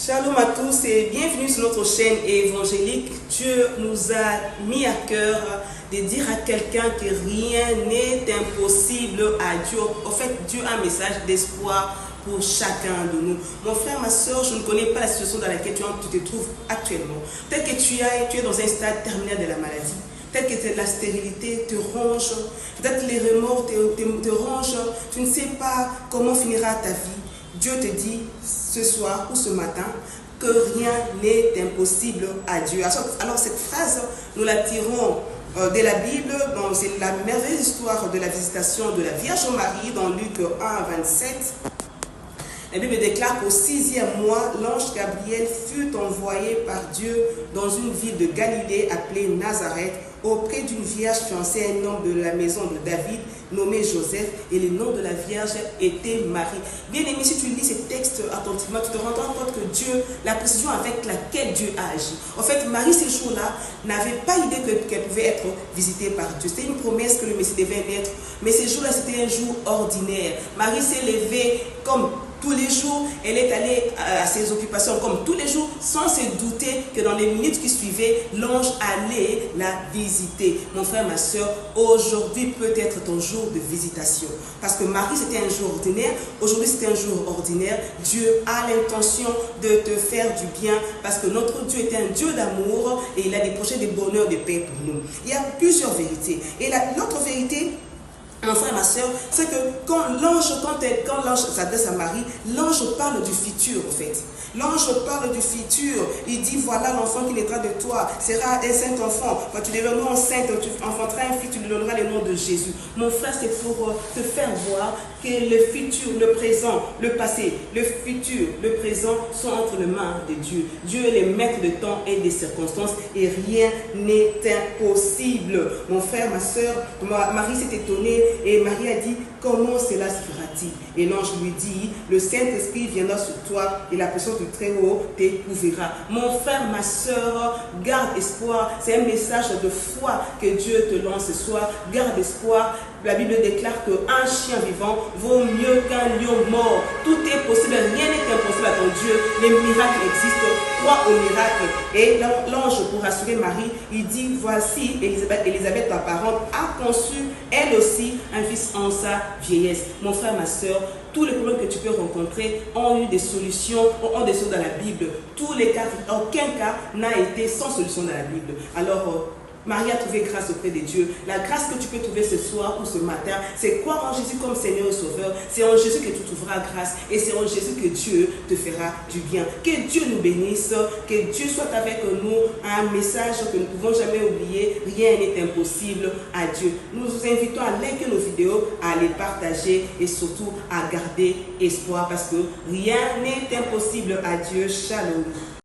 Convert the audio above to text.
Shalom à tous et bienvenue sur notre chaîne évangélique. Dieu nous a mis à cœur de dire à quelqu'un que rien n'est impossible à Dieu. En fait, Dieu a un message d'espoir pour chacun de nous. Mon frère, ma soeur, je ne connais pas la situation dans laquelle tu te trouves actuellement. Peut-être que tu es dans un stade terminal de la maladie. Peut-être que la stérilité te ronge. Peut-être que les remords te rongent. Tu ne sais pas comment finira ta vie. Dieu te dit ce soir ou ce matin que rien n'est impossible à Dieu. Alors cette phrase, nous la tirons de la Bible, c'est la merveilleuse histoire de la visitation de la Vierge Marie dans Luc 1, 27. La Bible déclare qu'au 6e mois, l'ange Gabriel fut envoyé par Dieu dans une ville de Galilée appelée Nazareth, auprès d'une vierge fiancée à un homme de la maison de David, nommé Joseph, et le nom de la vierge était Marie. Bien aimé, si tu lis ces textes attentivement, tu te rendras compte que Dieu, la précision avec laquelle Dieu a agi. En fait, Marie, ces jours-là, n'avait pas idée qu'elle pouvait être visitée par Dieu. C'était une promesse que le Messie devait naître, mais ces jours-là, c'était un jour ordinaire. Marie s'est levée comme tous les jours, elle est allée à ses occupations comme tous les jours, sans se douter que dans les minutes qui suivaient, l'ange allait la visiter. Mon frère, ma soeur, aujourd'hui peut être ton jour de visitation. Parce que Marie, c'était un jour ordinaire. Aujourd'hui, c'est un jour ordinaire. Dieu a l'intention de te faire du bien parce que notre Dieu est un Dieu d'amour et il a des projets de bonheur, de paix pour nous. Il y a plusieurs vérités. Et l'autre vérité, mon frère et ma soeur, c'est que quand l'ange s'adresse à Marie, l'ange parle du futur en fait. L'ange parle du futur. Il dit, voilà l'enfant qui naîtra de toi, sera un saint enfant. Quand tu deviendras enceinte, tu enfanteras un fils, tu lui donneras le nom de Jésus. Mon frère, c'est pour te faire voir que le futur, le présent, le passé, le futur, le présent sont entre les mains de Dieu. Dieu est le maître de temps et des circonstances et rien n'est impossible. Mon frère, ma soeur, Marie s'est étonnée et Marie a dit, comment cela se fera-t-il? Et l'ange lui dit, le Saint-Esprit viendra sur toi et la puissance du Très-Haut t'épousera. Mon frère, ma soeur, garde espoir. C'est un message de foi que Dieu te lance ce soir. Garde espoir. La Bible déclare qu'un chien vivant vaut mieux qu'un lion mort. Tout est possible, rien n'est impossible à ton Dieu. Les miracles existent, crois aux miracles. Et l'ange, pour rassurer Marie, il dit, voici, Élisabeth, ta parente, a conçu, elle aussi, un fils en sa vieillesse. Mon frère, ma soeur, tous les problèmes que tu peux rencontrer ont eu des solutions, ont des solutions dans la Bible. Tous les cas, aucun cas n'a été sans solution dans la Bible. Alors, Marie a trouvé grâce auprès de Dieu. La grâce que tu peux trouver ce soir ou ce matin, c'est croire en Jésus comme Seigneur et Sauveur. C'est en Jésus que tu trouveras grâce et c'est en Jésus que Dieu te fera du bien. Que Dieu nous bénisse, que Dieu soit avec nous. Un message que nous ne pouvons jamais oublier, rien n'est impossible à Dieu. Nous vous invitons à liker nos vidéos, à les partager et surtout à garder espoir parce que rien n'est impossible à Dieu. Shalom.